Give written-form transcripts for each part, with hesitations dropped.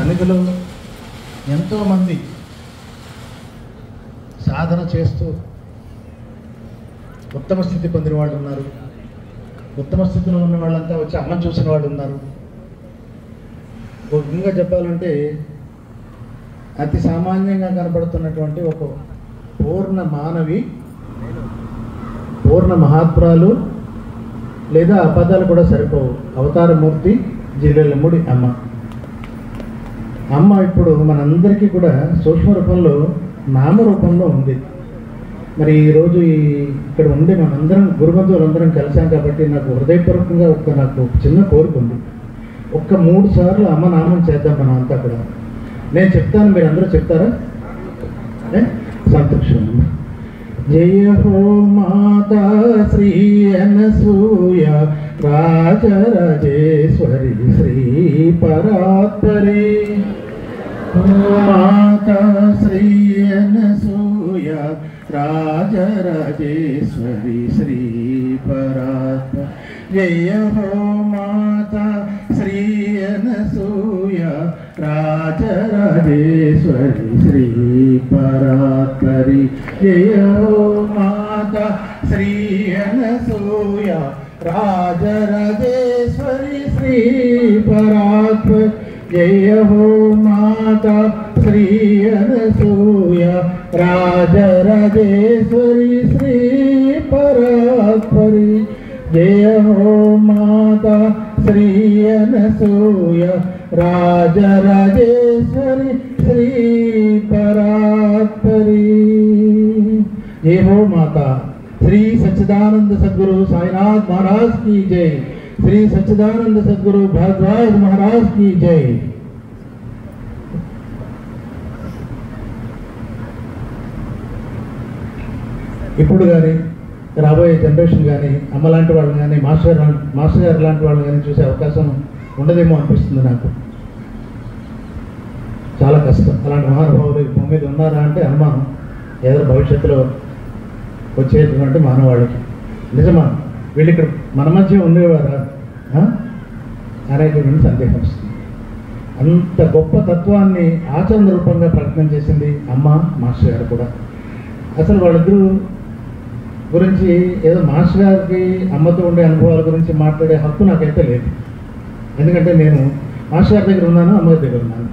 సన్నిధిలో ఎంతోమంది సాధన చేస్తూ ఉత్తమ స్థితి పొందిన వాళ్ళు ఉన్నారు. ఉత్తమ స్థితిలో ఉన్న వాళ్ళంతా వచ్చి అమ్మని చూసిన వాళ్ళు ఉన్నారు. ఒక విధంగా చెప్పాలంటే అతి సామాన్యంగా కనపడుతున్నటువంటి ఒక పూర్ణ మానవి, పూర్ణ మహాత్మురాలు, లేదా ఆ పదాలు కూడా సరిపోవు, అవతారమూర్తి జిల్లెలమ్ముడి అమ్మ. అమ్మ ఇప్పుడు మనందరికీ కూడా సూక్ష్మ రూపంలో, నామరూపంలో ఉంది. మరి ఈరోజు ఇక్కడ ఉండి మనందరం గురుబంధువులందరం కలిసాం కాబట్టి నాకు హృదయపూర్వకంగా నాకు చిన్న కోరిక ఉంది. 3 సార్లు అమ్మ నామం చేద్దాం మనం అంతా కూడా. నేను చెప్తాను, మీరు అందరూ చెప్తారా? సంతోషం. జయ హో మాతా శ్రీ అనసూయ రాజరాజేశ్వరి శ్రీ పరాత్పరి. మాతా శ్రీ అనసూయ రాజరాజేశ్వరి శ్రీ పరాత్పరి. జయ హో మాతా శ్రీ అనసూయ రాజరాజేశ్వరి శ్రీ పరాత్పరి. జయ హో మాతా శ్రీ అనసూయ రాజరాజేశ్వరి శ్రీ పరాత్పరి. జయ హో మాతా శ్రీ అనసూయ రాజరాజేశ్వరి శ్రీ పరాత్పరి. జయ హో మాతా శ్రీ అనసూయ రాజరాజేశ్వరి శ్రీ పరాత్పరి. జయ హో మాతా. श्री सच्चिदानंद सद्गुरु साईनाथ महाराज की जय. श्री सच्चिदानंद सद्गुरु भारद्वाज महाराज की जय. ఇప్పుడు కానీ రాబోయే జనరేషన్ కానీ అమ్మ లాంటి వాళ్ళని కానీ మాస్టర్ గారు లాంటి వాళ్ళని కానీ చూసే అవకాశం ఉండదేమో అనిపిస్తుంది నాకు. చాలా కష్టం. అలాంటి మహానుభావులు ఈ భూమి మీద ఉన్నారా అంటే అనుమానం. ఏదో భవిష్యత్తులో వచ్చేటువంటి మానవాళ్ళకి నిజమా వీళ్ళు ఇక్కడ మన మధ్య ఉండేవారా అనేటువంటి సందేహం వస్తుంది. అంత గొప్ప తత్వాన్ని ఆచరణ రూపంగా ప్రకటన చేసింది అమ్మ, మాస్టర్ గారు కూడా. అసలు వాళ్ళిద్దరూ గురించి ఏదో మాస్టర్ గారికి అమ్మతో ఉండే అనుభవాల గురించి మాట్లాడే హక్కు నాకైతే లేదు. ఎందుకంటే నేను మాస్టర్ గారి దగ్గర ఉన్నాను, అమ్మ దగ్గర ఉన్నాను,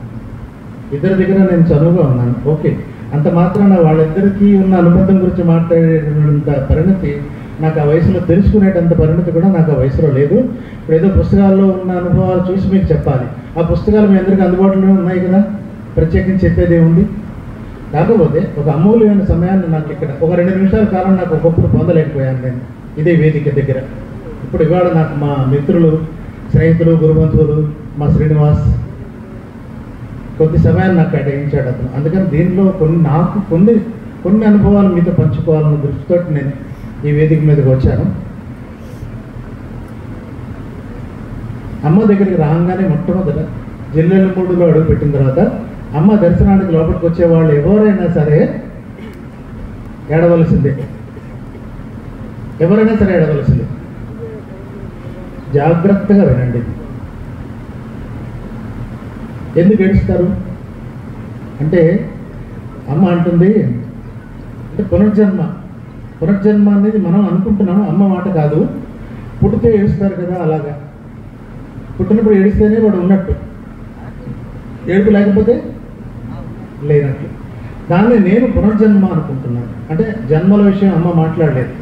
ఇద్దరి దగ్గర నేను చదువుగా ఉన్నాను. ఓకే, అంత మాత్రాన వాళ్ళిద్దరికీ ఉన్న అనుబంధం గురించి మాట్లాడేటంత పరిణతి నాకు ఆ వయసులో తెలుసుకునేటంత పరిణతి కూడా నాకు ఆ వయసులో లేదు. ఇప్పుడు ఏదో పుస్తకాల్లో ఉన్న అనుభవాలు చూసి మీకు చెప్పాలి. ఆ పుస్తకాలు మీ అందరికీ అందుబాటులో ఉన్నాయి కదా, ప్రత్యేకించి చెప్పేది ఏముంది. కాకపోతే ఒక అమూల్యమైన సమయాన్ని నాకు ఇక్కడ ఒక 2 నిమిషాల కాలం నాకు ఒకప్పుడు పొందలేకపోయాను నేను ఇదే వేదిక దగ్గర. ఇప్పుడు ఇవాళ నాకు మా మిత్రులు, స్నేహితులు, గురుబంధువులు, మా శ్రీనివాస్ కొద్ది సమయాన్ని నాకు కేటాయించాడు అతను. అందుకని దీనిలో కొన్ని అనుభవాలు మీతో పంచుకోవాలన్న దృష్టితో నేను ఈ వేదిక మీదకి వచ్చాను. అమ్మ దగ్గరికి రాగానే మొట్టమొదట జిల్లెలమూడిలో అడుగు పెట్టిన తర్వాత అమ్మ దర్శనానికి లోపలికి వచ్చేవాళ్ళు ఎవరైనా సరే ఏడవలసిందే. ఎవరైనా సరే ఏడవలసిందే. జాగ్రత్తగా వినండి. ఎందుకు ఏడుస్తారు అంటే అమ్మ అంటుంది అంటే పునర్జన్మ అనేది మనం అనుకుంటున్నాము, అమ్మ మాట కాదు. పుట్టితే ఏడుస్తారు కదా, అలాగా పుట్టినప్పుడు ఏడిస్తేనే వాడు ఉన్నట్టు, ఏడుపు లేకపోతే లేనట్టు. దాన్ని నేను పునర్జన్మ అనుకుంటున్నాను. అంటే జన్మల విషయం అమ్మ మాట్లాడలేదు,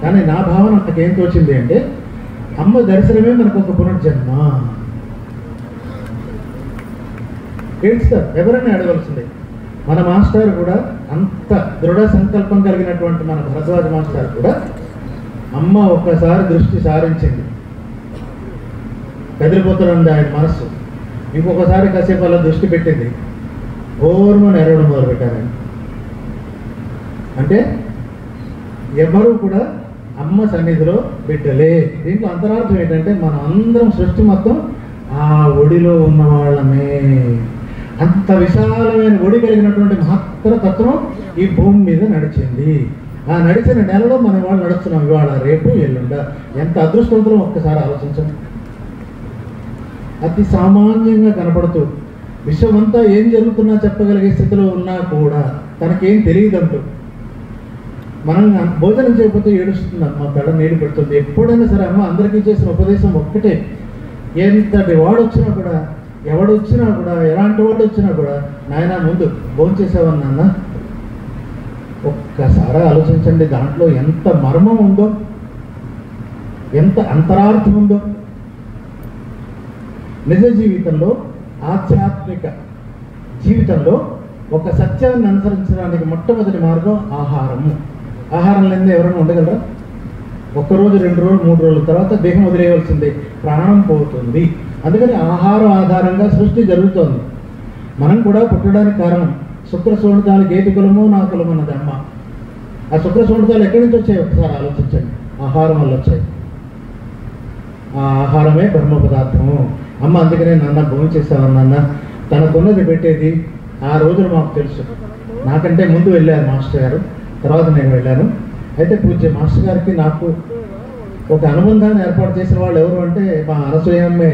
కానీ నా భావన నాకేం తోచింది అంటే అమ్మ దర్శనమే మనకు ఒక పునర్జన్మ. ఏడుస్తారు, ఎవరైనా ఏడవలసిందే. మన మాస్టర్ కూడా అంత దృఢ సంకల్పం కలిగినటువంటి మన భరద్వాజ మాస్టర్ కూడా అమ్మ ఒక్కసారి దృష్టి సారించింది, కదిలిపోతున్నది ఆయన మనస్సు. ఇంకొకసారి కాసేపు అలా దృష్టి పెట్టింది, ఓర్మని ఎరవడం మొదలుపెట్టారు. అంటే ఎవరు కూడా అమ్మ సన్నిధిలో బిడ్డలే. దీంట్లో అంతరార్థం ఏంటంటే మనం అందరం సృష్టి మొత్తం ఆ ఒడిలో ఉన్న వాళ్ళమే. అంత విశాలమైన ఒడి కలిగినటువంటి మహత్తర తత్వం ఈ భూమి మీద నడిచింది. ఆ నడిచిన నెలలో మన వాళ్ళు నడుస్తున్నాం, ఇవాళ రేపు ఎల్లుండ. ఎంత అదృష్టవంతులం ఒక్కసారి ఆలోచించండి. అతి సామాన్యంగా కనపడుతూ విశ్వమంతా ఏం జరుగుతున్నా చెప్పగలిగే స్థితిలో ఉన్నా కూడా తనకేం తెలియదంటూ మనం భోజనం చేయకపోతే ఏడుస్తుంది అమ్మ, పెళ్ళ నీళ్ళు పెడుతుంది. ఎప్పుడైనా సరే అమ్మ అందరికీ చేసిన ఉపదేశం ఒక్కటే, ఎంతటి వాడు వచ్చినా కూడా, ఎవడొచ్చినా కూడా, ఎలాంటి వాడు వచ్చినా కూడా, నాయన ముందు భోంచేసావని నాన్న. ఒక్కసారి ఆలోచించండి, దాంట్లో ఎంత మర్మం ఉందో, ఎంత అంతరార్థం ఉందో. నిజ జీవితంలో, ఆధ్యాత్మిక జీవితంలో ఒక సత్యాన్ని అనుసరించడానికి మొట్టమొదటి మార్గం ఆహారము. ఆహారం లేనిదే ఎవరైనా ఉండగలరా? ఒక్కరోజు, 2 రోజులు, 3 రోజుల తర్వాత దేహం వదిలేయవలసిందే, ప్రాణం పోతుంది. అందుకని ఆహారం ఆధారంగా సృష్టి జరుగుతోంది. మనం కూడా పుట్టడానికి కారణం శుక్ర శోణితాలు గేతి కులము నా కులము అన్నది అమ్మ. ఆ శుక్ర శోణితాలు ఎక్కడి నుంచి వచ్చాయి ఒకసారి ఆలోచించండి. ఆహారం వల్ల వచ్చాయి. ఆ ఆహారమే బ్రహ్మ పదార్థము. అమ్మ అందుకనే నాన్న భూమి చేసేవారు, నాన్న తనకున్నది పెట్టేది. ఆ రోజులు మాకు తెలుసు. నాకంటే ముందు వెళ్ళారు మాస్టర్ గారు, తర్వాత నేను వెళ్ళాను. అయితే పూజ్య మాస్టర్ గారికి నాకు ఒక అనుబంధాన్ని ఏర్పాటు చేసిన వాళ్ళు ఎవరు అంటే మా అనసూయమ్మే,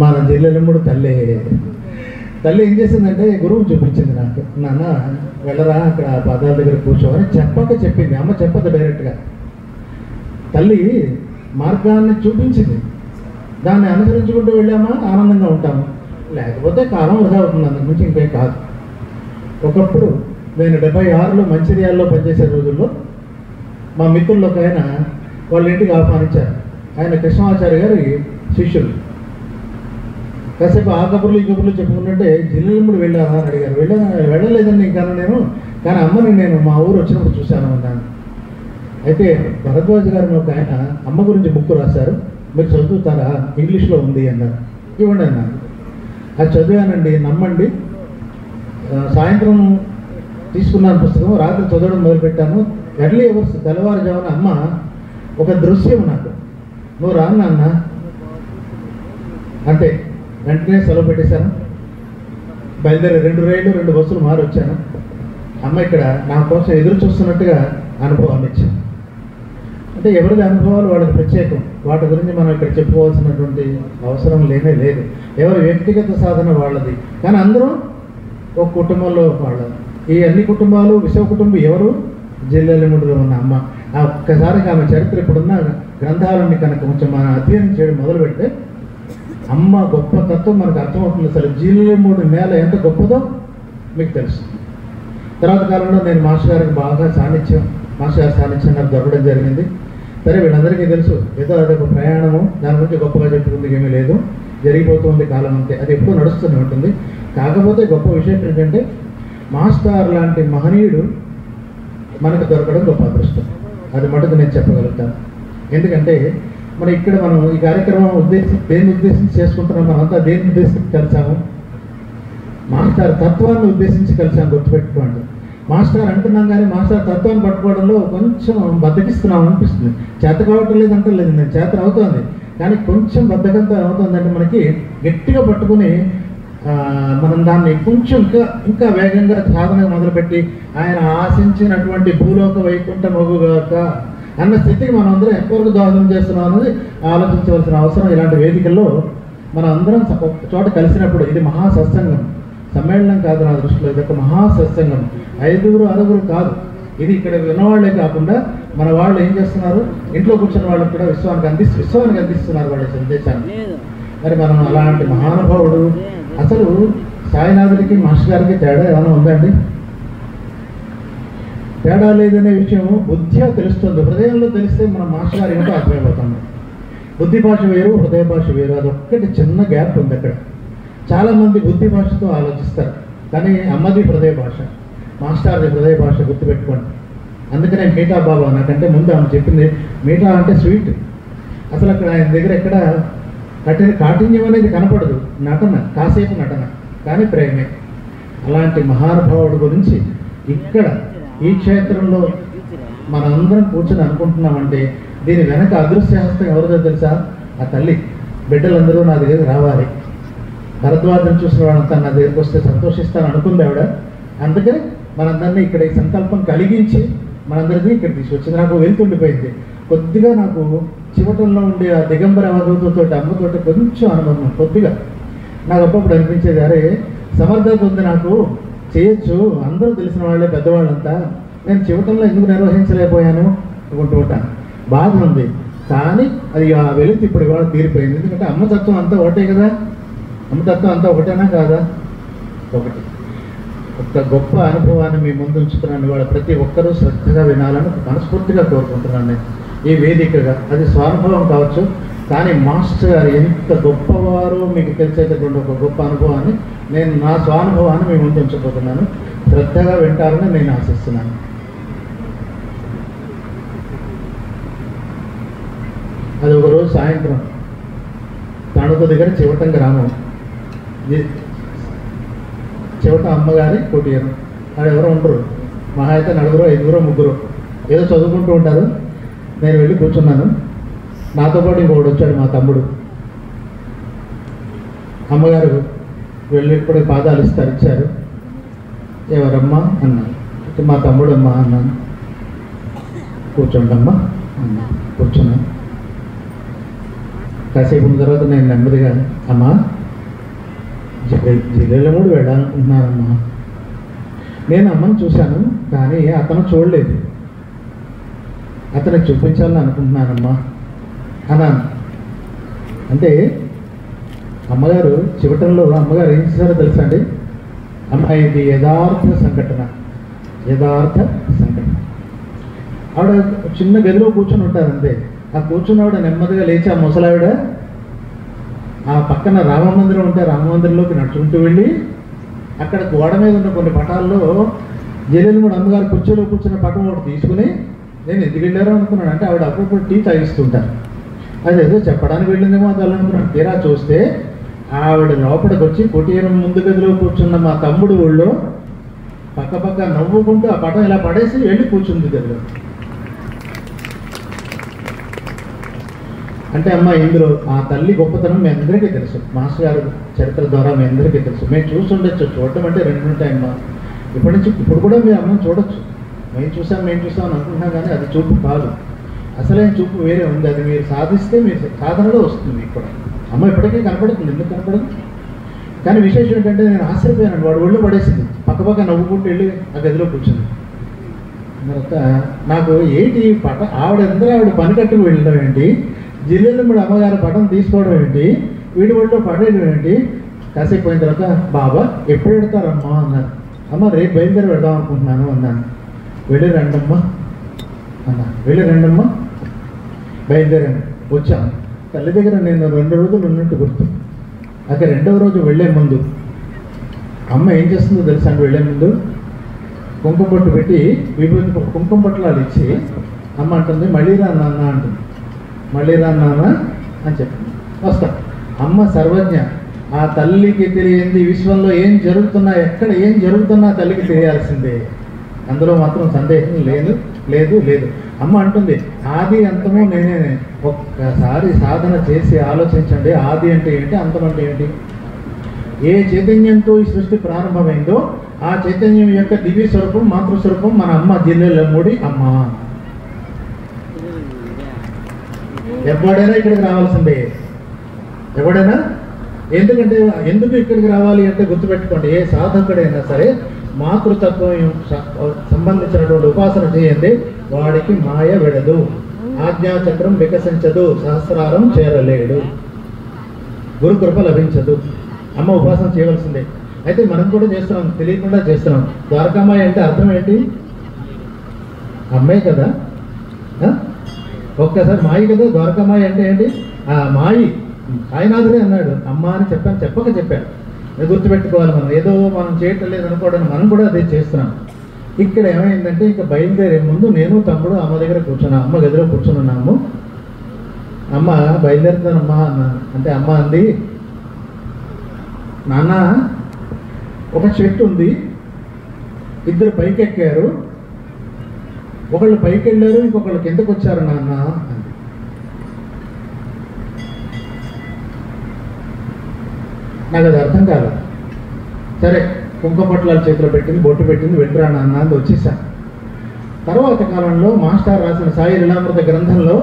మన జిల్లెలమ్ముడు తల్లి. తల్లి ఏం చేసిందంటే గురువు చూపించింది నాకు, నాన్న వెళ్ళరా అక్కడ పాదాల దగ్గర కూర్చోమని చెప్పక చెప్పింది. అమ్మ చెప్పదు డైరెక్ట్గా, తల్లి మార్గాన్ని చూపించింది. దాన్ని అనుసరించుకుంటూ వెళ్ళామా ఆనందంగా ఉంటాము, లేకపోతే కాలం వృధా అవుతుంది. అందుకు నుంచి ఇంకేం కాదు. ఒకప్పుడు నేను 76లో మంచిర్యాలలో పనిచేసే రోజుల్లో మా మిత్రుల్లో ఒక ఆయన వాళ్ళ ఇంటికి ఆహ్వానించారు. ఆయన కృష్ణమాచార్య గారి శిష్యులు. కాసేపు ఆ కబుర్లు ఈ కబుర్లు చెప్పుకుంటుంటే జిల్లెలమ్ముడు వెళ్ళారా అని అడిగారు. వెళ్ళలేదండి ఇంకా నేను, కానీ అమ్మని నేను మా ఊరు వచ్చినప్పుడు చూశాను అన్నాను. అయితే భరద్వాజ్ గారిని ఒక ఆయన అమ్మ గురించి బుక్ రాశారు, మీరు చదువుతారా, ఇంగ్లీష్లో ఉంది అన్నారు. ఇవ్వండి అన్నారు. అది చదివానండి, నమ్మండి. సాయంత్రం తీసుకున్నాను పుస్తకం, రాత్రి చదవడం మొదలుపెట్టాను. ఎర్లీ అవర్స్, తెల్లవారుజామున అమ్మ ఒక దృశ్యం నాకు, నువ్వు రా నాన్న అంటే వెంటనే సెలవు పెట్టేశాను. బయలుదేరి 2 రైళ్ళు 2 బస్సులు మారి వచ్చాను. అమ్మ ఇక్కడ నా కోసం ఎదురు చూస్తున్నట్టుగా అనుభవాన్ని ఇచ్చాను. అంటే ఎవరిది అనుభవాలు వాళ్ళకి ప్రత్యేకం, వాటి గురించి మనం ఇక్కడ చెప్పుకోవాల్సినటువంటి అవసరం లేనే లేదు. ఎవరి వ్యక్తిగత సాధన వాళ్ళది. కానీ అందరూ ఒక కుటుంబంలో వాళ్ళది. ఈ అన్ని కుటుంబాలు విశ్వ కుటుంబం ఎవరు? జిల్లెలమ్ముడిలో ఉన్న అమ్మ. ఆ ఒక్కసారికి ఆమె చరిత్ర ఇప్పుడున్న గ్రంథాలన్నీ కనుక కొంచెం మనం అధ్యయనం చేయడం మొదలు పెడితే అమ్మ గొప్ప తత్వం మనకు అర్థమవుతుంది. అసలు జిల్లెలమ్ముడి నేల ఎంత గొప్పదో మీకు తెలుసు. తర్వాత కాలంలో నేను మాస్టర్ గారికి బాగా మాస్టర్ గారి సాన్నిధ్యం నాకు దొరకడం జరిగింది. సరే వీళ్ళందరికీ తెలుసు, ఏదో అదొక ప్రయాణము, దాని గురించి గొప్పగా చెప్పుకుందుకు ఏమీ లేదు, జరిగిపోతుంది కాలం అంతే, అది ఎప్పుడూ నడుస్తూనే ఉంటుంది. కాకపోతే గొప్ప విషయం ఏంటంటే మాస్టర్ లాంటి మహనీయుడు మనకు దొరకడం గొప్ప అదృష్టం. అది మటుకు నేను చెప్పగలుగుతాను. ఎందుకంటే ఇక్కడ మనం ఈ కార్యక్రమం దేన్ని ఉద్దేశించి చేసుకుంటున్నాం, మనంతా దేన్ని ఉద్దేశించి కలిసాము? మాస్టర్ తత్వాన్ని ఉద్దేశించి కలిసాము, గుర్తుపెట్టుకోండి. మాస్టర్ అంటున్నాం కానీ మాస్టర్ తత్వాన్ని పట్టుకోవడంలో కొంచెం బద్దకిస్తున్నాం అనిపిస్తుంది. చేత కావటం లేదంటే లేదు, నేను చేత అవుతుంది, కానీ కొంచెం బద్దకంతో అవుతుందంటే మనకి గట్టిగా పట్టుకుని మనం దాన్ని కొంచెం ఇంకా వేగంగా సాధన మొదలుపెట్టి ఆయన ఆశించినటువంటి భూలోక వైకుంఠ మగుగాక అన్న స్థితికి మనం అందరం ఎంతవరకు దోహదం చేస్తున్నాం అన్నది ఆలోచించవలసిన అవసరం. ఇలాంటి వేదికల్లో మనం అందరం ఒక చోట కలిసినప్పుడు ఇది మహాసత్సంగం, సమ్మేళనం కాదు నా దృష్టిలో, ఇది ఒక మహాసత్సంగం. 5-6 కాదు, ఇది ఇక్కడ విన్నవాళ్లే కాకుండా మన వాళ్ళు ఏం చేస్తున్నారు, ఇంట్లో కూర్చున్న వాళ్ళకి కూడా విశ్వానికి అందిస్తున్నారు వాళ్ళ సందేశాన్ని. మరి మనం అలాంటి మహానుభావుడు, అసలు సాయినాథుడికి మాస్టర్ గారికి తేడా ఏమైనా ఉందండి? తేడా లేదనే విషయం బుద్ధిగా తెలుస్తుంది. హృదయంలో తెలిస్తే మనం మాస్టర్ గారు ఏమిటో అర్థమైపోతాము. బుద్ధి భాష వేరు, హృదయ భాష వేరు, అదొక్కటి చిన్న గ్యాప్ ఉంది అక్కడ. చాలామంది బుద్ధి భాషతో ఆలోచిస్తారు, కానీ అమ్మది హృదయ భాష, మాస్టర్ది హృదయ భాష, గుర్తుపెట్టుకోండి. అందుకనే మీఠా బాబా నాకంటే ముందు ఆమె చెప్పింది, మీఠా అంటే స్వీట్. అసలు అక్కడ ఆయన దగ్గర ఎక్కడ కాఠిన్యం అనేది కనపడదు, నటన, కాసేపు నటన, కానీ ప్రేమే. అలాంటి మహానుభావుడి గురించి ఇక్కడ ఈ క్షేత్రంలో మనందరం కూర్చొని అనుకుంటున్నామంటే దీని వెనక అదృశ్యహస్తం ఎవరిదో తెలుసా? ఆ తల్లి. బిడ్డలందరూ నా దగ్గరికి రావాలి, భరద్వాజం చూసిన వాళ్ళంతా నా దగ్గరికి వస్తే సంతోషిస్తాను అనుకుంది ఆవిడ. అందుకని మనందరినీ ఇక్కడ ఈ సంకల్పం కలిగించి మనందరినీ ఇక్కడ తీసుకొచ్చింది. నాకు వెళ్తుండిపోయింది కొద్దిగా, నాకు చివటంలో ఉండే ఆ దిగంబర అవధూతతో అమ్మతోటి కొంచెం అనుభవం కొద్దిగా. నాకు అప్పుడప్పుడు అనిపించేది, అరే సమర్థత ఉంది నాకు, చేయొచ్చు, అందరూ తెలిసిన వాళ్ళే పెద్దవాళ్ళంతా, నేను చివటంలో ఎందుకు నిర్వహించలేకపోయాను అనుకుంటూ ఉంటాను. బాధ ఉంది, కానీ అది ఆ వెలితి ఇప్పుడు ఇవాళ తీరిపోయింది. ఎందుకంటే అమ్మతత్వం అంతా ఒకటే కదా, అమ్మతత్వం అంతా ఒకటేనా కాదా? ఒకటి. ఒక గొప్ప అనుభవాన్ని మీ ముందు ఉంచుతున్నాను. ఇవాళ ప్రతి ఒక్కరూ శ్రద్ధగా వినాలని మనస్ఫూర్తిగా కోరుకుంటున్నాను నేను ఈ వేదికగా. అది స్వానుభవం కావచ్చు, కానీ మాస్టర్ గారు ఎంత గొప్పవారో మీకు తెలిసేటటువంటి ఒక గొప్ప అనుభవాన్ని నేను నా స్వానుభవాన్ని మీ ముందు ఉంచబోతున్నాను. శ్రద్ధగా వింటారని నేను ఆశిస్తున్నాను. అది ఒకరోజు సాయంత్రం తణుకు దగ్గర చివటం గ్రామం, చివట అమ్మగారి కుటీరం. అక్కడ ఎవరో ఉండరు, మహా అయితే 4, 5, 3 ఏదో చదువుకుంటూ ఉంటారు. నేను వెళ్ళి కూర్చున్నాను. నాతో పాటు ఇంకొకటి వచ్చాడు, మా తమ్ముడు. అమ్మగారు వెళ్ళి ఇప్పుడు పాదాలు ఇచ్చారు. ఎవరమ్మా అన్నాను. మా తమ్ముడు అమ్మా అన్నాను. కూర్చోండమ్మా అన్నా. కూర్చున్నాను. కాసేపు ఉన్న తర్వాత నేను నెమ్మదిగా, అమ్మా జిల్లాలో కూడా వెళ్ళాలనుకుంటున్నానమ్మా. నేను అమ్మని చూశాను, కానీ అతను చూడలేదు, అతనికి చూపించాలని అనుకుంటున్నానమ్మా అన్నాను. అంటే అమ్మగారు చివటంలో అమ్మగారు ఏం చేశారో తెలుసా అండి? ఇది యథార్థ సంఘటన. ఆవిడ చిన్న గదిలో కూర్చొని ఉంటారంతే. ఆ కూర్చున్నవాడు నెమ్మదిగా లేచి ఆ ముసలావిడ ఆ పక్కన రామమందిరం ఉంటే రామమందిరంలోకి నడుచుకుంటూ వెళ్ళి అక్కడ గోడ మీద ఉన్న కొన్ని పటాల్లో జలేలమూడి అమ్మగారు కుర్చీలో కూర్చున్న పటం ఒకటి తీసుకుని, నేను ఎందుకు వెళ్ళారో అనుకున్నాను. అంటే ఆవిడ అప్పుడప్పుడు టీ తాగిస్తుంటారు, అది ఏదో చెప్పడానికి వెళ్ళిందేమో అది అనుకున్నాను. తీరా చూస్తే ఆవిడ లోపలికి వచ్చి కుటీరం ముందు గదిలో కూర్చున్న మా తమ్ముడు ఊళ్ళో పక్క నవ్వుకుంటూ ఆ పటం ఇలా పడేసి వెళ్ళి కూర్చుంది గదిలో. అంటే అమ్మ, ఇందులో ఆ తల్లి గొప్పతనం మీ అందరికీ తెలుసు, మాస్టర్ గారు చరిత్ర ద్వారా మీ అందరికీ తెలుసు. మేము చూస్తుండొచ్చు, చూడటం అంటే 2 ఉంటాయమ్మా. ఇప్పుడు కూడా మీరు అమ్మని చూడొచ్చు. మేము చూసాం అని అనుకుంటున్నాం, కానీ అది చూపు కాదు, అసలైన చూపు వేరే ఉంది. అది మీరు సాధిస్తే మీ సాధనలో వస్తుంది. మీకు కూడా అమ్మ ఇప్పటికీ కనపడుతుంది, ఎందుకు కనపడదు? కానీ విశేషం ఏంటంటే నేను ఆశ్చర్యపోయాను. వాడు ఒళ్ళు పడేసింది, పక్క నవ్వుకుంటూ వెళ్ళి ఆ గదిలో కూర్చుంది. తర్వాత నాకు ఏంటి ఆవిడ పని కట్టుకు వెళ్ళడం ఏంటి, జిల్లాలో అమ్మగారి పటం తీసుకోవడం ఏంటి, వీడి ఒళ్ళో పడేయడం ఏంటి? కాసేపు పోయిన తర్వాత, బాబా ఎప్పుడు పెడతారమ్మా అన్నారు. అమ్మ రేపు బయలుదేరి వెళ్దాం అనుకుంటున్నాను అన్నాను. వెళ్ళి రండమ్మా బయలుదేరాను. వచ్చాను తల్లి దగ్గర. నేను 2 రోజులు ఉన్నట్టు గుర్తు. అక్కడ 2వ రోజు వెళ్ళే ముందు అమ్మ ఏం చేస్తుందో తెలుసా అండి? వెళ్ళే ముందు కుంకుమ బొట్టు పెట్టి విభూతి కుంకుమ బొట్టలాలు ఇచ్చి అమ్మ అంటుంది, మళ్ళీ రా నాన్న అంటుంది. మళ్ళీ రా నాన్న అని చెప్తుంది. వస్తా. అమ్మ సర్వజ్ఞ. ఆ తల్లికి తెలియంది విశ్వంలో ఏం జరుగుతున్నా, ఎక్కడ ఏం జరుగుతున్నా తల్లికి తెలియాల్సిందే. అందులో మాత్రం సందేహం లేదు. అమ్మ అంటుంది, ఆది అంతము నేనే. ఒక్కసారి సాధన చేసి ఆలోచించండి, ఆది అంటే ఏంటి, అంతం అంటే ఏంటి? ఏ చైతన్యంతో ఈ సృష్టి ప్రారంభమైందో ఆ చైతన్యం యొక్క దివ్య స్వరూపం, మాతృస్వరూపం మన అమ్మ జిల్లాలమ్మడి అమ్మ. ఎవడైనా ఇక్కడికి రావాల్సిందే, ఎవడైనా. ఎందుకు ఇక్కడికి రావాలి అంటే గుర్తుపెట్టుకోండి, ఏ సాధకుడైనా సరే మాతృతత్వం సంబంధించినటువంటి ఉపాసన చేయండి, వాడికి మాయ విడదు, ఆజ్ఞాచక్రం వికసించదు, సహస్రారం చేరలేడు, గురుకృప లభించదు. అమ్మ ఉపాసన చేయవలసిందే. అయితే మనం కూడా చేస్తున్నాం, తెలియకుండా చేస్తున్నాం. ద్వారకామాయి అంటే అర్థం ఏంటి? అమ్మే కదా. ఒక్కసారి మాయి కదా. ద్వారకామాయి అంటే ఏంటి? ఆ మాయి సాయినాథుడే అన్నాడు, అమ్మ అని చెప్పాడు. అది గుర్తుపెట్టుకోవాలి. మనం ఏదో మనం చేయటం లేదు అనుకోవడానికి మనం కూడా అదే చేస్తున్నాం. ఇక్కడ ఏమైందంటే, ఇంకా బయలుదేరే ముందు నేను తమ్ముడు అమ్మ దగ్గర కూర్చున్నాను. అమ్మ గదిలో కూర్చున్నాము. అమ్మ బయలుదేరుతానమ్మా అన్నా. అంటే అమ్మ అంది, నాన్న ఒక చెట్టు ఉంది, 2 పైకి ఎక్కారు, ఒకళ్ళు పైకి వెళ్ళారు, ఇంకొకళ్ళు కిందకు వచ్చారు నాన్న అంది. నాకు అది అర్థం కాదు. సరే, కుంకుమ పట్లాలు చేతిలో పెట్టింది, బొట్టు పెట్టింది, వెంట్రా నాన్న అని వచ్చేసాను. తర్వాత కాలంలో మాస్టర్ రాసిన సాయి లీలామృత గ్రంథంలో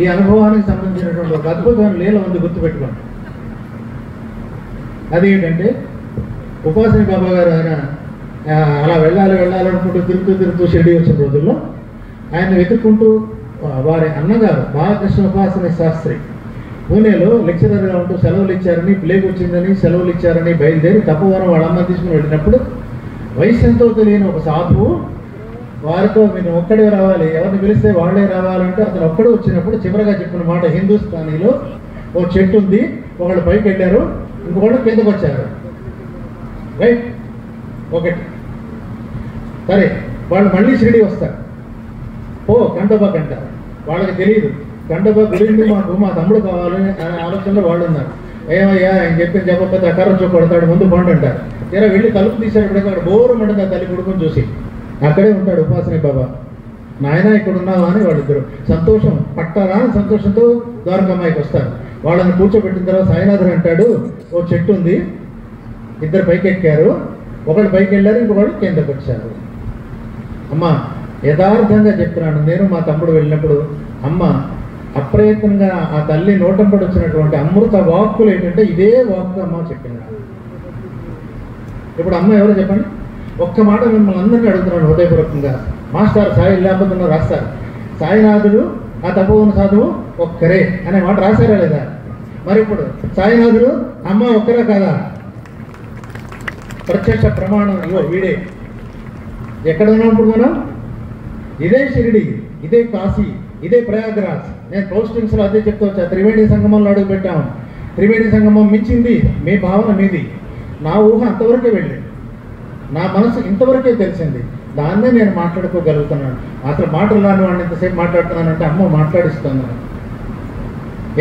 ఈ అనుభవానికి సంబంధించినటువంటి ఒక అద్భుతమైన లీల ఉంది, గుర్తుపెట్టుకోండి. అది ఏంటంటే ఉపాసని బాబా గారు ఆయన అలా వెళ్ళాలనుకుంటూ తిరుగుతూ షిరిడి వచ్చిన రోజుల్లో ఆయన వెతుక్కుంటూ వారి అన్నగారు బాలకృష్ణ ఉపాసని శాస్త్రి పూణేలో లెక్చరర్గా ఉంటూ సెలవులు ఇచ్చారని, ప్లేగ్ వచ్చిందని సెలవులు ఇచ్చారని బయలుదేరి తపోవనం వాళ్ళ అమ్మ తీసుకుని వెళ్ళినప్పుడు వయసు ఎంతో తెలియని ఒక సాధువు వారితో మీరు ఒక్కడే రావాలి, ఎవరిని పిలిస్తే వాళ్ళే రావాలంటే అతను ఒక్కడే వచ్చినప్పుడు చివరిగా చెప్పిన మాట హిందుస్థానీలో, ఓ చెట్టు ఉంది, ఒకళ్ళు పైకి వెళ్ళారు, ఇంకొకళ్ళు కిందకు వచ్చారు. రైట్, ఒకటి సరే, వాళ్ళు మళ్ళీ షిరిడి వస్తారు. ఓ ఖండోబా కంటారు. వాళ్ళకి తెలియదు ఖండోబా గురించి మా తమ్ముడు కావాలి అనే ఆలోచనలో వాళ్ళు ఉన్నారు. ఏమయ్యా ఆయన చెప్పింది చెప్పకపోతే అకారం చూ కొడతాడు, ముందు బాండు అంటారు. తీరా వెళ్ళి తలుపు తీసేటప్పుడు అక్కడ బోరు మంటుంది ఆ తల్లి కొడుకుని చూసి. అక్కడే ఉంటాడు ఉపాసని బాబా. నాయన ఇక్కడ ఉన్నావా అని వాళ్ళిద్దరు సంతోషం పట్టారా అని సంతోషంతో ద్వారకమ్మాయికి వస్తారు. వాళ్ళని కూర్చోబెట్టిన తర్వాత సాయినాథుడు అంటాడు, ఓ చెట్టు ఉంది, ఇద్దరు పైకి ఎక్కారు, ఒకళ్ళు పైకి వెళ్ళారు, ఇంకొకళ్ళు కిందకు వచ్చారు. అమ్మ యథార్థంగా చెప్తున్నాను, నేను మా తమ్ముడు వెళ్ళినప్పుడు అమ్మ అప్రయత్నంగా ఆ తల్లి నోటంపడి వచ్చినటువంటి అమృత వాక్కులు ఏంటంటే ఇదే వాక్కు అమ్మ చెప్పింది. ఇప్పుడు అమ్మ ఎవరో చెప్పండి. ఒక్క మాట మిమ్మల్ని అందరినీ అడుగుతున్నాను హృదయపూర్వకంగా. మాస్టర్ సాయి లేకపోతున్నా రాస్తారు, సాయినాథుడు ఆ తపోవన సాధువు ఒక్కరే అనే మాట రాశారా లేదా? మరి ఇప్పుడు సాయినాథుడు అమ్మ ఒక్కరే కాదా? ప్రత్యక్ష ప్రమాణం ఇవో వీడే. ఎక్కడ ఉన్నాం ఇప్పుడు మనం? ఇదే షిరిడి, ఇదే కాశీ, ఇదే ప్రయాగ్రాజ్. నేను పోస్టింగ్స్లో అదే చెప్తూ వచ్చా. త్రివేణి సంగమంలో అడుగు పెట్టాము. త్రివేణి సంగమం మించింది మీ భావన మీది. నా ఊహ అంతవరకే వెళ్ళింది, నా మనసు ఇంతవరకే తెలిసింది. దాన్నే నేను మాట్లాడుకోగలుగుతున్నాను. అసలు మాటలు రాని వాడిని ఇంతసేపు మాట్లాడుతున్నానంటే అమ్మ మాట్లాడిస్తున్నాను.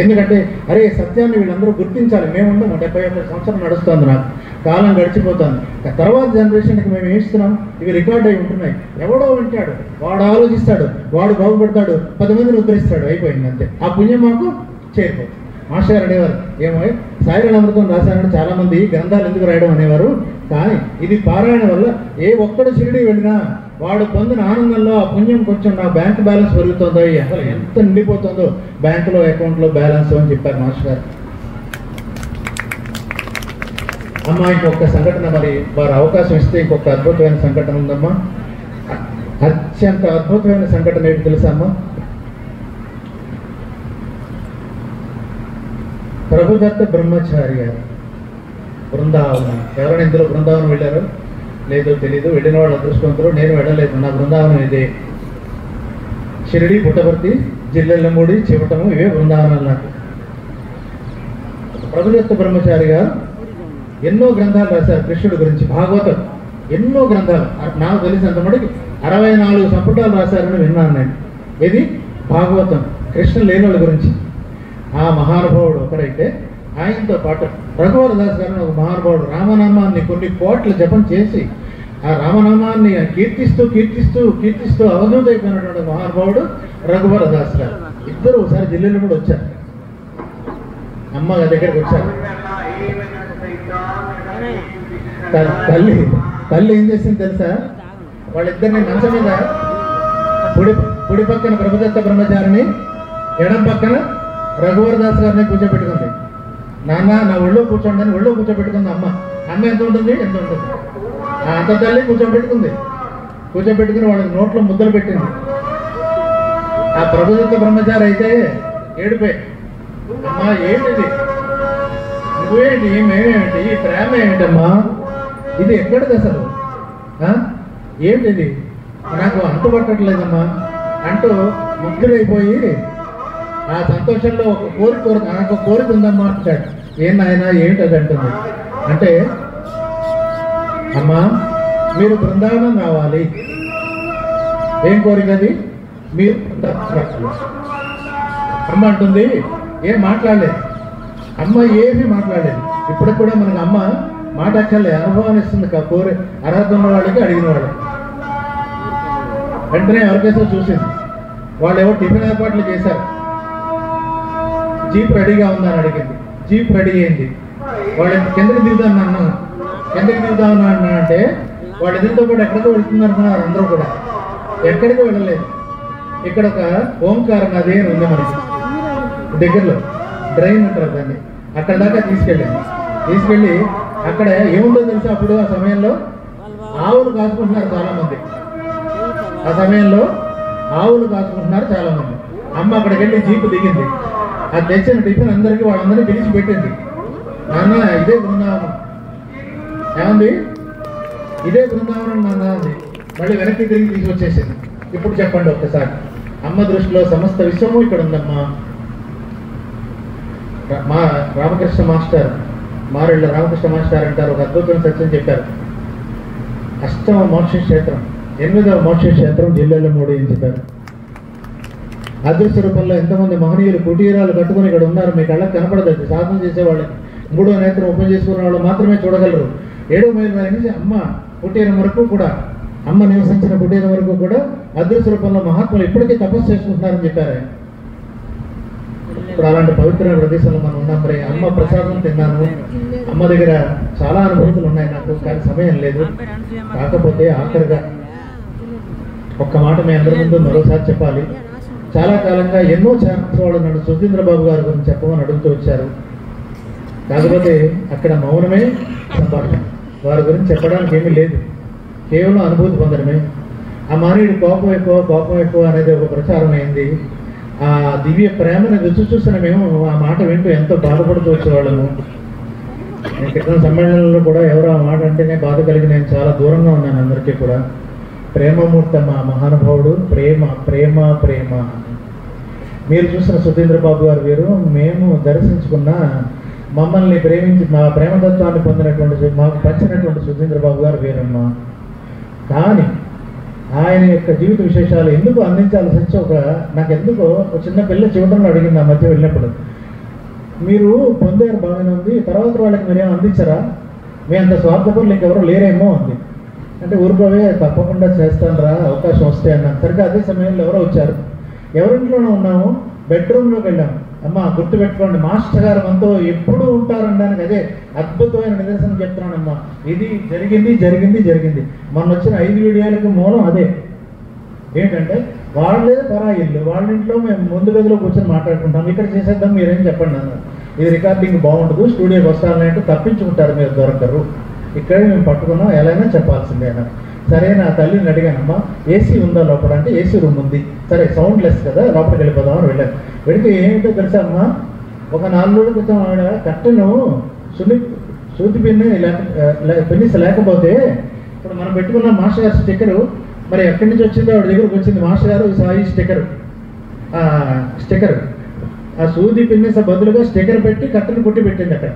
ఎందుకంటే అరే సత్యాన్ని వీళ్ళందరూ గుర్తించాలి. మేముండము 71 సంవత్సరం నడుస్తుంది, నాకు కాలం గడిచిపోతుంది. తర్వాత జనరేషన్కి మేము ఏమిస్తున్నాం? ఇవి రికార్డ్ అయి ఉంటున్నాయి. ఎవడో వింటాడు, వాడు ఆలోచిస్తాడు, వాడు బాగుపడతాడు, 10 మందిని ఉద్ధరిస్తాడు, అయిపోయింది అంతే. ఆ పుణ్యం మాకు చేరిపోతుంది. మాస్టర్ అనేవారు, ఏమో సాయిరాణ అమృతం రాశారని చాలామంది గ్రంథాలు ఎందుకు రాయడం అనేవారు. కానీ ఇది పారాయణ వల్ల ఏ ఒక్కడు షిరిడి వెళ్ళినా వాడు పొందిన ఆనందంలో ఆ పుణ్యం కొంచెం నా బ్యాంక్ బ్యాలెన్స్ పెరుగుతుందో, అసలు ఎంత నిండిపోతుందో బ్యాంకులో అకౌంట్లో బ్యాలెన్స్ అని చెప్పారు మాస్టర్ గారు. అమ్మ ఇంకొక సంఘటన, మరి వారు అవకాశం ఇస్తే ఇంకొక అద్భుతమైన సంఘటన ఉందమ్మా. అత్యంత అద్భుతమైన సంఘటన ఏంటి తెలుసా అమ్మా? ప్రభుదత్త బ్రహ్మచారి గారు బృందావనం. ఎవరైనా ఇందులో బృందావనం వెళ్ళారో లేదో తెలీదు, వెళ్ళిన వాళ్ళు అదృష్టవంతులు. నేను వెళ్ళలేదు, నా బృందావనం ఇదే. షిరిడి, పుట్టపర్తి, జిల్లెల్లమూడి, చివటము, ఇవే బృందావనాలు నాకు. ప్రభుదత్త బ్రహ్మచారి గారు ఎన్నో గ్రంథాలు రాశారు కృష్ణుడి గురించి. భాగవతం ఎన్నో గ్రంథాలు, నాకు తెలిసినంత మటుకు 64 సంపుటాలు రాశారని విన్నాను నేను. ఇది భాగవతం కృష్ణ లీలల గురించి. ఆ మహానుభావుడు ఒకరైతే ఆయనతో పాటు రఘువరదాస్ గారిని ఒక మహానుభావుడు రామనామాన్ని కొన్ని కోట్ల జపం చేసి ఆ రామనామాన్ని కీర్తిస్తూ కీర్తిస్తూ కీర్తిస్తూ అవధూత అయిపోయినటువంటి మహానుభావుడు రఘువరదాస్ గారు. ఇద్దరు ఒకసారి జిల్లాలో కూడా వచ్చారు, అమ్మ దగ్గరికి వచ్చారు. తల్లి ఏం చేసింది తెలుసా? వాళ్ళిద్దరిని మంచం మీద కుడి పక్కన ప్రభుదత్త బ్రహ్మచారిని, ఎడం పక్కన రఘువరదాస్ గారిని కూర్చోబెట్టుకుంది. నాన్న నా ఒళ్ళో కూర్చోండి అని ఒళ్ళో కూర్చోబెట్టుకుంది అమ్మ. అమ్మ ఎంత ఉంటుంది? అంత తల్లి కూర్చోబెట్టుకుని వాళ్ళకి నోట్లో ముద్దలు పెట్టింది. ఆ ప్రభుదత్త బ్రహ్మచారి అయితే ఏడిపోయి, అమ్మా ఏంటిది, నువ్వేంటి, మేమేమిటి, ఈ ప్రేమ ఏమిటమ్మా, ఇది ఎక్కడిది అసలు, ఏంటిది, నాకు అంతుపట్టట్లేదమ్మా అంటూ ముగ్గురైపోయి ఆ సంతోషంలో ఒక కోరిక నాకు కోరిక ఉందమ్మా అంటాడు. ఏం నాయన ఏమిటి అది అంటుంది అంటే, అమ్మా మీరు బృందావనం రావాలి. ఏం కోరిక అది? మీరు అమ్మ అంటుంది. ఏం మాట్లాడలేదు అమ్మ, ఏమీ మాట్లాడలేదు. ఇప్పటికి కూడా మనకు అమ్మ మాట అక్కర్లే, అనుభవాన్ని ఇస్తుంది. కోరి అర్హత ఉన్న వాళ్ళకి అడిగిన వాళ్ళకి. వెంటనే ఎవరికేసో చూసింది. వాళ్ళు ఎవరు టిఫిన్ ఏర్పాట్లు చేశారు. జీప్ రెడీగా ఉందని అడిగింది. జీప్ రెడీ అయింది. వాళ్ళు కిందకి దిగుదామని అన్నాను. కిందకి దిగుదామని అన్నా అంటే వాళ్ళు ఎదురుతో పాటు ఎక్కడికో వెళ్తున్నారు అందరూ కూడా. ఎక్కడికి వెళ్ళలేదు. ఇక్కడ ఒక ఓంకార నది అని ఉంది మనకి దగ్గరలో, డ్రైన్ అంటారు దాన్ని. అక్కడ దాకా తీసుకెళ్ళి అక్కడ ఏముందో తెలుసా, అప్పుడు ఆ సమయంలో ఆవులు కాచుకుంటున్నారు చాలామంది. ఆ సమయంలో ఆవులు కాచుకుంటున్నారు చాలామంది. అమ్మ అక్కడికి వెళ్ళి జీపు దిగింది. అది తెచ్చిన టిఫిన్ అందరికీ వాళ్ళందరినీ పిలిచి పెట్టింది. నాన్న ఇదే బృందావనం, ఏమంది ఇదే బృందావనం నాన్న అంది. మళ్ళీ వెనక్కి తిరిగి తీసుకొచ్చేసింది. ఇప్పుడు చెప్పండి ఒక్కసారి, అమ్మ దృష్టిలో సమస్త విశ్వము ఇక్కడ ఉందమ్మా. మా రామకృష్ణ మాస్టర్, మారెళ్ళ రామకృష్ణ మాస్టర్ అంటారు, ఒక అద్భుతమైన సత్యం చెప్పారు. అష్టమ మోక్ష క్షేత్రం, 8వ మోక్ష క్షేత్రం జిల్లాలో 3 అని చెప్పారు. అదృశ్య రూపంలో ఎంతమంది మహనీయులు కుటీరాలు కట్టుకుని ఇక్కడ ఉన్నారు. మీ కళ్ళకి కనపడదు. సాధన చేసేవాళ్ళకి 3వ నేత్రం ఓపెన్ చేసుకునే వాళ్ళు మాత్రమే చూడగలరు. 7వ మైలు నుంచి అమ్మ కుటీరం వరకు కూడా, అమ్మ నివసించిన కుటీరం వరకు కూడా అదృశ్య రూపంలో మహాత్ములు ఇప్పటికీ తపస్సు చేసుకుంటున్నారని చెప్పారు. ఇప్పుడు అలాంటి పవిత్రమైన ప్రదేశంలో మనం ఉన్నాం. మరి అమ్మ ప్రసాదం తిన్నాను, అమ్మ దగ్గర చాలా అనుభూతులు ఉన్నాయి నాకు, కానీ సమయం లేదు. కాకపోతే ఆఖరిగా ఒక్క మాట మీ అందరి ముందు మరోసారి చెప్పాలి. చాలా కాలంగా ఎన్నో ఛానల్స్ వాళ్ళు నన్ను సుధీంద్రబాబు గారి గురించి చెప్పమని అడుగుతూ వచ్చారు. కాకపోతే అక్కడ మౌనమే సంభాషణ, వారి గురించి చెప్పడానికి ఏమీ లేదు, కేవలం అనుభూతి పొందడమే. ఆ మానవుడు కోపం ఎక్కువ అనేది ఒక ప్రచారం అయింది. ఆ దివ్య ప్రేమను రుచి చూసిన మేము ఆ మాట వింటూ ఎంతో బాధపడుతూ వచ్చేవాళ్ళము. నేను క్రితం సమ్మేళనంలో కూడా ఎవరో ఆ మాట అంటేనే బాధ కలిగి నేను చాలా దూరంగా ఉన్నాను అందరికీ కూడా. ప్రేమమూర్త మా మహానుభావుడు, ప్రేమ ప్రేమ ప్రేమ. మీరు చూసిన సుధీంద్రబాబు గారు వేరు, మేము దర్శించుకున్న, మమ్మల్ని ప్రేమించి మా ప్రేమతత్వాన్ని పొందినటువంటి, మాకు పంచినటువంటి సుధీంద్రబాబు గారు వేరమ్మా. కానీ ఆయన యొక్క జీవిత విశేషాలు ఎందుకు అందించాల్సి వచ్చి నాకు ఎందుకో ఒక చిన్న పిల్ల చివటంలో అడిగింది ఆ మధ్య వెళ్ళినప్పుడు, మీరు పొందారు బాగానే ఉంది, తర్వాత వాళ్ళకి మీరేమో అందించరా, మీ అంత స్వార్థపరులు ఇంకెవరో లేరేమో అంది. అంటే ఊరుకోవే, తప్పకుండా చేస్తాను రా, అవకాశం వస్తే అన్నాను. సరిగ్గా అదే సమయంలో ఎవరో వచ్చారు. ఎవరింట్లోనే ఉన్నాము, బెడ్రూమ్లోకి వెళ్ళాము. అమ్మ గుర్తుపెట్టుకోండి, మాస్టర్ గారు మనతో ఎప్పుడూ ఉంటారనడానికి అదే అద్భుతమైన నిదర్శనం చెప్తున్నానమ్మా. ఇది జరిగింది. మొన్న వచ్చిన 5 వీడియోలకు మూలం అదే. ఏంటంటే వాళ్ళేదో పరాయి ఇల్లు, వాళ్ళ ఇంట్లో మేము ముందు గదిలో కూర్చొని మాట్లాడుకుంటాం, ఇక్కడ చేసేద్దాం మీరేం చెప్పండి అన్నారు. ఇది రికార్డింగ్ బాగుండదు, స్టూడియోకి వస్తానంటే తప్పించుకుంటారు, మీరు దొరకరు, ఇక్కడే మేము పట్టుకున్నాం, ఎలా అయినా చెప్పాల్సిందే అన్నారు. సరే, నా తల్లిని అడిగానమ్మా, ఏసీ ఉందా లోపల అంటే ఏసీ రూమ్ ఉంది. సరే, సౌండ్ లెస్ కదా, లోపలికి వెళ్ళిపోదామని వెళ్ళాను. వెళితే ఏమిటో తెలుసా అమ్మా, ఒక 4 రోజుల క్రితం ఆవిడ కట్టెను సూది పిన్నిస్ లేకపోతే, ఇప్పుడు మనం పెట్టుకున్న మాస్టర్ గారి స్టిక్కరు మరి ఎక్కడి నుంచి వచ్చిందో ఆవిడ దగ్గరకు వచ్చింది. మాస్టర్ గారు సాయి స్టిక్కర్ ఆ సూది పిన్నిస బదులుగా స్టిక్కర్ పెట్టి కట్టెను కుట్టి పెట్టింది అక్కడ.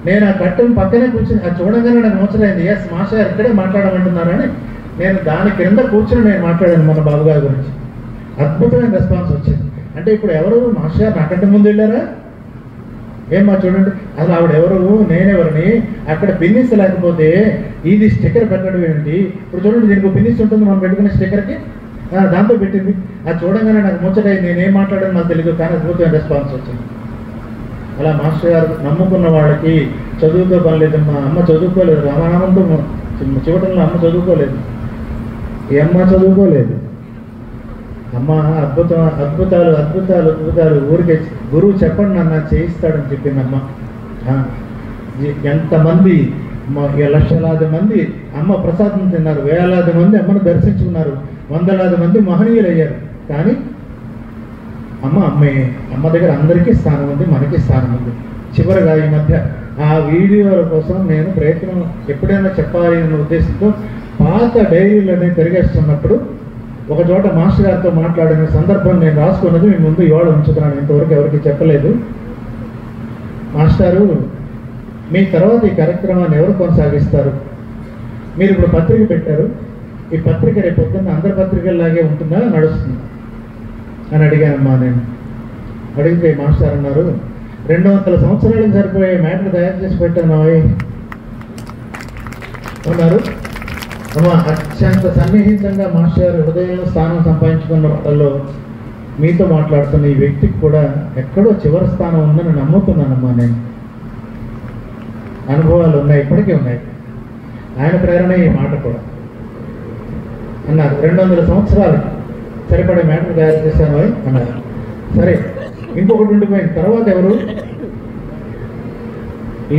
నేను ఆ కట్టెను పక్కనే కూర్చుని అది చూడగానే నాకు మోచరైంది. ఎస్, మాస్టర్ గారు ఇక్కడే మాట్లాడమంటున్నారని నేను దాని క్రింద కూర్చుని నేను మాట్లాడాను మన బాబు గారి గురించి. అద్భుతమైన రెస్పాన్స్ వచ్చింది. అంటే ఇప్పుడు ఎవరు మాస్టర్ గారు నాకంటే ముందు వెళ్ళారా ఏమ్మా చూడండి, అసలు ఆవిడ ఎవరు, నేనెవరిని, అక్కడ పిన్నిస్ లేకపోతే ఇది స్టిక్కర్ పెట్టడం ఏంటి. ఇప్పుడు చూడండి, దీనికి పిన్నిస్ ఉంటుంది మనం పెట్టుకునే స్టిక్కర్కి, దాంతో పెట్టింది. అది చూడగానే నాకు ముచ్చటైంది. నేనేం మాట్లాడాను నాకు తెలియదు, కానీ అద్భుతమైన రెస్పాన్స్ వచ్చింది. అలా మాస్టర్ గారు నమ్ముకున్న వాళ్ళకి చదువుతో పని లేదమ్మా. అమ్మ చదువుకోలేదు, రామానామంతో చివటంలో అమ్మ చదువుకోలేదు, ఈ అమ్మ చదువుకోలేదు. అమ్మ అద్భుతాలు ఊరికే గురువు చెప్పండి నాన్న చేయిస్తాడని చెప్పిందమ్మ. ఎంతమంది లక్షలాది మంది అమ్మ ప్రసాదం తిన్నారు, వేలాది మంది అమ్మను దర్శించుకున్నారు, వందలాది మంది మహనీయులు అయ్యారు. కానీ అమ్మ దగ్గర అందరికీ స్థానం ఉంది, మనకి స్థానం ఉంది. చివరిగా ఈ మధ్య ఆ వీడియోల కోసం నేను ప్రయత్నం ఎప్పుడైనా చెప్పాలి అనే ఉద్దేశంతో పాత డైరీలోనే తిరిగేస్తున్నప్పుడు ఒక చోట మాస్టర్ గారితో మాట్లాడిన సందర్భం నేను రాసుకున్నది మీ ముందు ఇవాళ ఉంచుతున్నాను. ఇంతవరకు ఎవరికి చెప్పలేదు. మాస్టారు, మీ తర్వాత ఈ కార్యక్రమాన్ని ఎవరు కొనసాగిస్తారు? మీరు ఇప్పుడు పత్రిక పెట్టారు, ఈ పత్రిక రేపు పొద్దున్న అందరి పత్రికల్లాగే ఉంటుందా, నడుస్తుంది అని అడిగానమ్మా. నేను అడిగితే మాస్టర్ అన్నారు, 200 సంవత్సరాలకు సరిపోయే మ్యాటర్ తయారు చేసి పెట్టాను అన్నారు. అత్యంత సన్నిహితంగా మాస్టర్ హృదయంలో స్థానం సంపాదించుకున్న వాళ్ళలో మీతో మాట్లాడుతున్న ఈ వ్యక్తికి కూడా ఎక్కడో చివరి స్థానం ఉందని నమ్ముతున్నానమ్మా. నేను అనుభవాలు ఉన్నాయి, ఇప్పటికీ ఉన్నాయి. ఆయన ప్రేరణ ఈ మాట కూడా అన్నారు. 200 సంవత్సరాలకి సరిపడే మ్యాటర్ తయారు చేశాను అన్నారు. సరే, ఇంకొకటి ఉండిపోయింది. తర్వాత ఎవరు?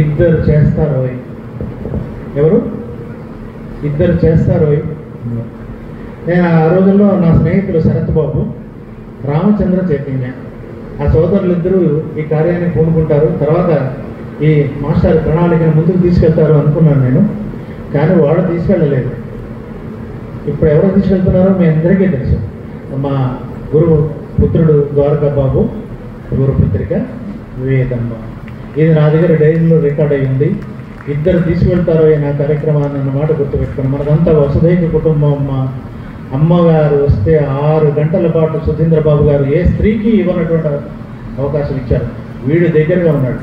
ఇద్దరు చేస్తారు. ఎవరు? ఇద్దరు చేస్తారు. నేను ఆ రోజుల్లో నా స్నేహితులు శరత్ బాబు, రామచంద్ర చైతన్య, ఆ సోదరులు ఇద్దరు ఈ కార్యాన్ని పూనుకుంటారు. తర్వాత ఈ మాస్టర్ ప్రణాళికను ముందుకు తీసుకెళ్తారు అనుకున్నాను నేను, కానీ వాళ్ళు తీసుకెళ్ళలేదు. ఇప్పుడు ఎవరు తీసుకెళ్తున్నారో మీ అందరికీ తెలుసు. మా గురువు పుత్రుడు ద్వారకా బాబు, గురుపుత్రిక వేదమ్మ. ఇది నా దగ్గర డైరీలో రికార్డ్ అయ్యి ఉంది. ఇద్దరు తీసుకెళ్తారో నా కార్యక్రమాన్ని అన్నమాట గుర్తుపెట్టుకోండి. మనదంతా వసుదైక కుటుంబం. అమ్మగారు వస్తే 6 గంటల పాటు సుధీంద్రబాబు గారు ఏ స్త్రీకి ఇవ్వనటువంటి అవకాశం ఇచ్చారు. వీడు దగ్గరగా ఉన్నాడు.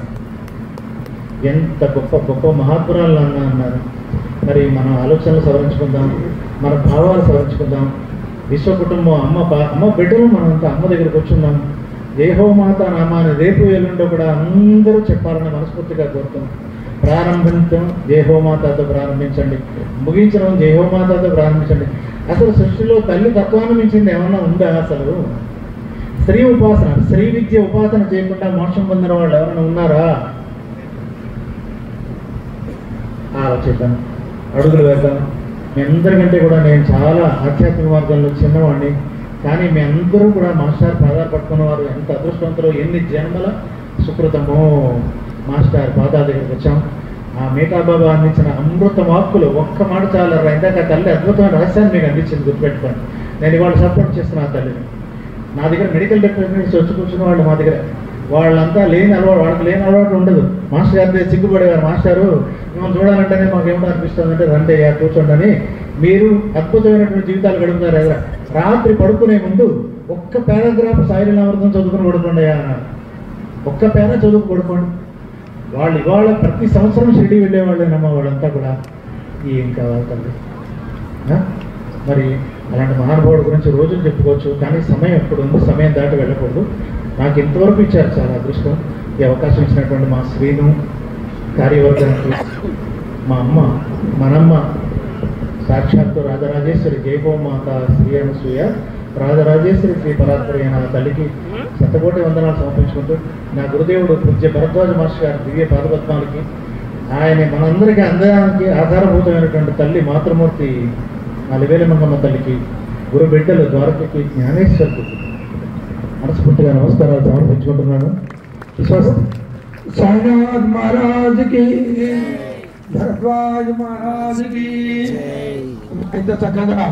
ఎంత గొప్ప గొప్ప మహాత్మురాలు అన్నారు. మరి మన ఆలోచనలు సవరించుకుందాం, మన భావాలు సవరించుకుందాం. విశ్వ కుటుంబం అమ్మ బిడ్డలు మనంతా అమ్మ దగ్గరికి వచ్చున్నాం. దేహోమాత నామాన్ని రేపు ఎల్లుండో కూడా అందరూ చెప్పాలని మనస్ఫూర్తిగా కోరుతున్నాం. ప్రారంభించడం దేహోమాతతో ప్రారంభించండి, ముగించడం దేహోమాతతో ప్రారంభించండి. అసలు సృష్టిలో తల్లి తత్వాన్ని మించింది ఏమన్నా ఉందా? అసలు స్త్రీ ఉపాసన, స్త్రీ విద్య ఉపాసన చేయకుండా మోక్షం పొందిన వాళ్ళు ఎవరైనా ఉన్నారా? ఆలోచిద్దాం, అడుగులు వేద్దాం. మీ అందరికంటే కూడా నేను చాలా ఆధ్యాత్మిక మార్గంలో చిన్నవాడిని, కానీ మీ అందరూ కూడా మాస్టర్ పాదాలు పట్టుకున్న వారు ఎంత అదృష్టవంతులు, ఎన్ని జన్మల సుకృతమో. మాస్టర్ పాదాల దగ్గరికి వచ్చాం. ఆ మేటాబాబా అందించిన అమృత వాక్కులు ఒక్క మాట చాలా. ఇందాక తల్లి అద్భుతమైన రహస్యాన్ని మీకు అందించింది, గుర్తుపెట్టుకోండి. నేను ఇవాళ సపోర్ట్ చేస్తున్నా ఆ తల్లిని. నా దగ్గర మెడికల్ డిపార్ట్మెంట్స్ వచ్చి కూర్చున్న వాళ్ళు మా దగ్గర, వాళ్ళంతా లేని అలవాటు, వాళ్ళకి లేని అలవాటు ఉండదు. మాస్టర్ గారి సిగ్గుపడేవారు. మాస్టారు మిమ్మల్ని చూడాలంటేనే మాకు ఏమిటో అనిపిస్తుంది అంటే రండి కూర్చోండి అని. మీరు అద్భుతమైనటువంటి జీవితాలు గడుపుతారు కదా. రాత్రి పడుకునే ముందు ఒక్క పారాగ్రాఫ్ సాయిలీలామృతం చదువుకుని పడుకోండి అన్నారు. ఒక్క పేర చదువుకు పడుకోండి. వాళ్ళు ఇవాళ ప్రతి సంవత్సరం షిరిడి వెళ్ళేవాళ్ళేనమ్మా వాళ్ళంతా కూడా. ఏం కావాలి తల్లి? మరి అలాంటి మహానుభావుడి గురించి రోజులు చెప్పుకోవచ్చు, కానీ సమయం ఎప్పుడు ఉంది, సమయం దాటి వెళ్ళకూడదు. నాకు ఇంతవరకు ఇచ్చారు, చాలా అదృష్టం. ఈ అవకాశం ఇచ్చినటువంటి మా శ్రీను, కార్యవర్గానికి, మా అమ్మ, మనమ్మ, సాక్షాత్తు రాజరాజేశ్వరి జయహోమాత శ్రీ అనసూయ రాజరాజేశ్వరి శ్రీ పరాత్పరి అయిన తల్లికి శతకోటి వందనాలు సమర్పించుకుంటూ, నా గురుదేవుడు పూజ్య భరద్వాజ మాస్టర్ గారి దివ్య పాదపద్మాలకి, ఆయన మనందరికీ అందడానికి ఆధారభూతమైనటువంటి తల్లి మాతృమూర్తి అలివేలి మంగమ్మ తల్లికి, గురు బిడ్డలు ద్వారకకి, జ్ఞానేశ్వరికి మనస్ఫూర్తిగా నమస్కారాలు సమర్పించుకుంటున్నాను. साईनाथ महाराज की, भरद्वाज महाराज की. ఇంత చక్కగా